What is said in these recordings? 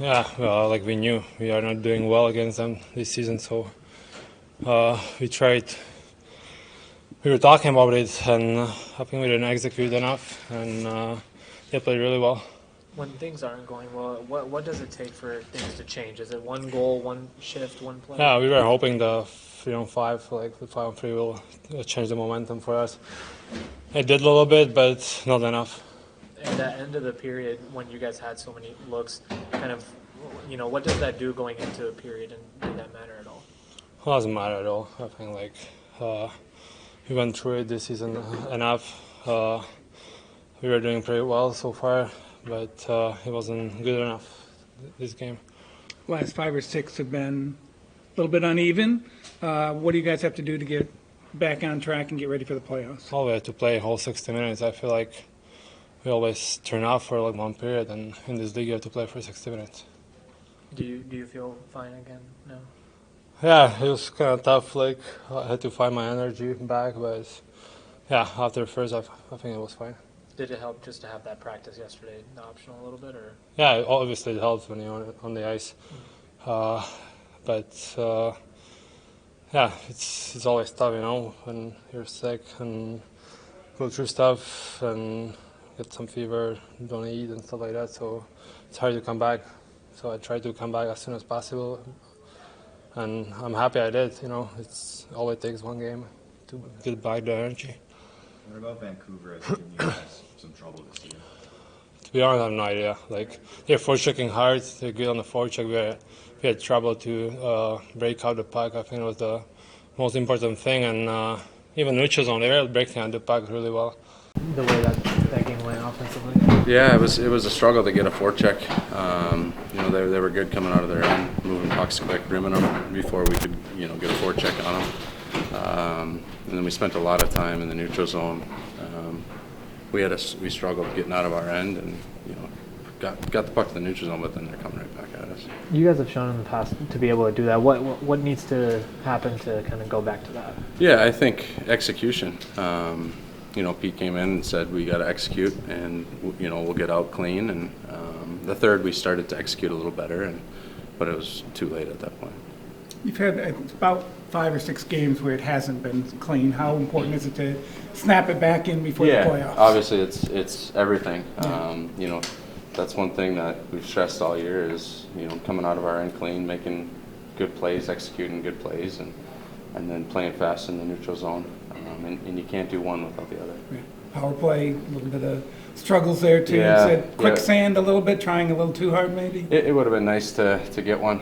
Yeah, well, like we knew, we are not doing well against them this season, so we tried. We were talking about it, and I think we didn't execute enough, and they played really well. When things aren't going well, what does it take for things to change? Is it one goal, one shift, one play? Yeah, we were hoping the 3-on-5, like the 5-on-3, will change the momentum for us. It did a little bit, but not enough. At the end of the period, when you guys had so many looks, kind of, what does that do going into a period, and did that matter at all? It doesn't matter at all. I think we went through it this season enough. We were doing pretty well so far, but it wasn't good enough this game. Last 5 or 6 have been a little bit uneven. What do you guys have to do to get back on track and get ready for the playoffs? Well, we had to play a whole 60 minutes. I feel like we always turn off for like one period, and in this league you have to play for 60 minutes. Do you feel fine again now? Yeah, it was kind of tough. Like I had to find my energy back, but yeah, after first, I think it was fine. Did it help just to have that practice yesterday, the optional a little bit, or? Yeah, obviously it helps when you're on the ice, but yeah, it's always tough, when you're sick and go through stuff and get some fever, don't eat and stuff like that. So it's hard to come back. So I tried to come back as soon as possible, and I'm happy I did. It's always takes one game to get back the energy. What about Vancouver? Has given you guys some trouble this year? To be honest, I have no idea. Like they're forechecking hard. They're good on the forecheck. We had trouble to break out the puck. I think it was the most important thing. And even neutral zone, they were breaking out the puck really well. The way that game went offensively. Yeah, it was a struggle to get a forecheck. They were good coming out of their end, moving pucks quick, rimming them before we could get a forecheck on them. And then we spent a lot of time in the neutral zone. We struggled getting out of our end, and got the puck to the neutral zone, but then they're coming right back at us. You guys have shown in the past to be able to do that. What needs to happen to kind of go back to that? Yeah, I think execution. Pete came in and said we got to execute, and we'll get out clean. And the third we started to execute a little better, but it was too late at that point. You've had about 5 or 6 games where it hasn't been clean. How important is it to snap it back in before the playoffs? Obviously it's everything. Yeah. That's one thing that we've stressed all year is coming out of our end clean, making good plays, executing good plays, and then playing fast in the neutral zone. And you can't do one without the other. Yeah. Power play, a little bit of struggles there too. Yeah, You said quicksand a little bit, trying a little too hard maybe? It would have been nice to get one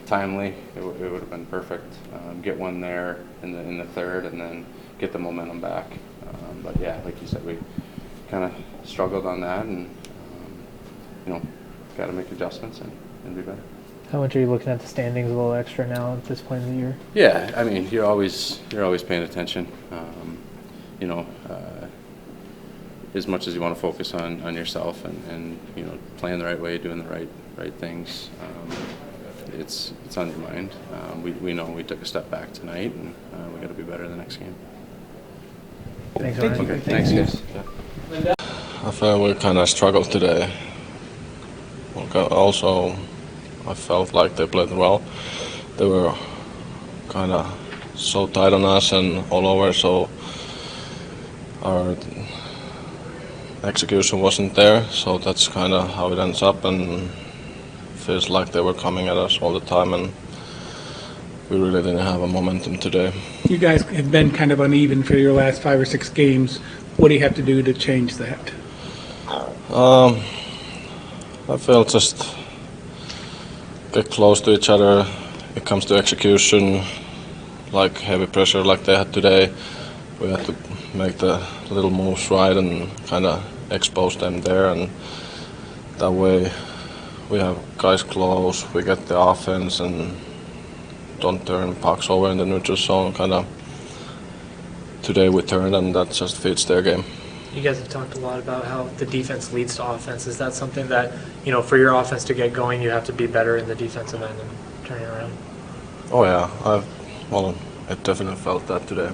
timely. It would have been perfect. Get one there in the third, and then get the momentum back. But yeah, like you said, we kind of struggled on that, and got to make adjustments and be better. How much are you looking at the standings a little extra now at this point in the year? Yeah, I mean, you're always paying attention. As much as you want to focus on yourself and playing the right way, doing the right things, it's on your mind. We know we took a step back tonight, and we got to be better the next game. Thanks, Thank you. Okay, thanks, guys. Yeah. I felt we kind of struggled today. Also, I felt like they played well. They were kind of so tight on us and all over, so our execution wasn't there. So that's kind of how it ends up, and feels like they were coming at us all the time, and we really didn't have a momentum today. You guys have been kind of uneven for your last 5 or 6 games. What do you have to do to change that? I feel just get close to each other. It comes to execution, like heavy pressure like they had today. We had to make the little moves right and kind of expose them there, and that way we have guys close, we get the offense and don't turn pucks over in the neutral zone. Kind of today we turned, and that just fits their game. You guys have talked a lot about how the defense leads to offense. Is that something that, for your offense to get going, you have to be better in the defensive end and turning around? Oh yeah, I definitely felt that today.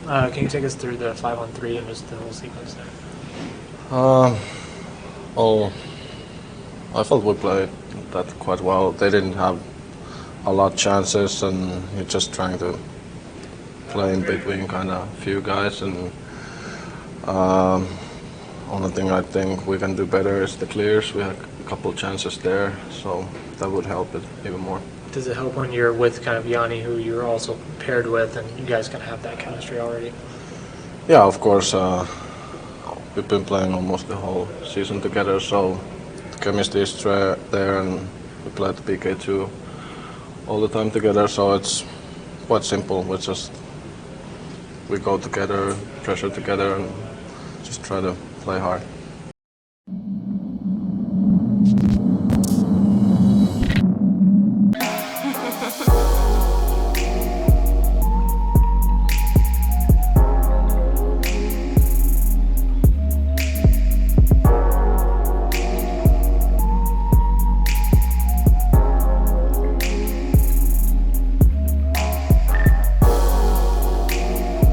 Can you take us through the 5-on-3 and just the whole sequence there? All I felt we played that quite well. They didn't have a lot of chances, and you're just trying to play in between kind of few guys. And only thing I think we can do better is the clears. We had a couple of chances there, so that would help it even more. Does it help when you're with kind of Yanni, who you're also paired with, and you guys kind of have that chemistry already? Yeah, of course. We've been playing almost the whole season together, so the chemistry is there, and we play the PK2 all the time together, so it's quite simple. We go together, pressure together, and just try to play hard.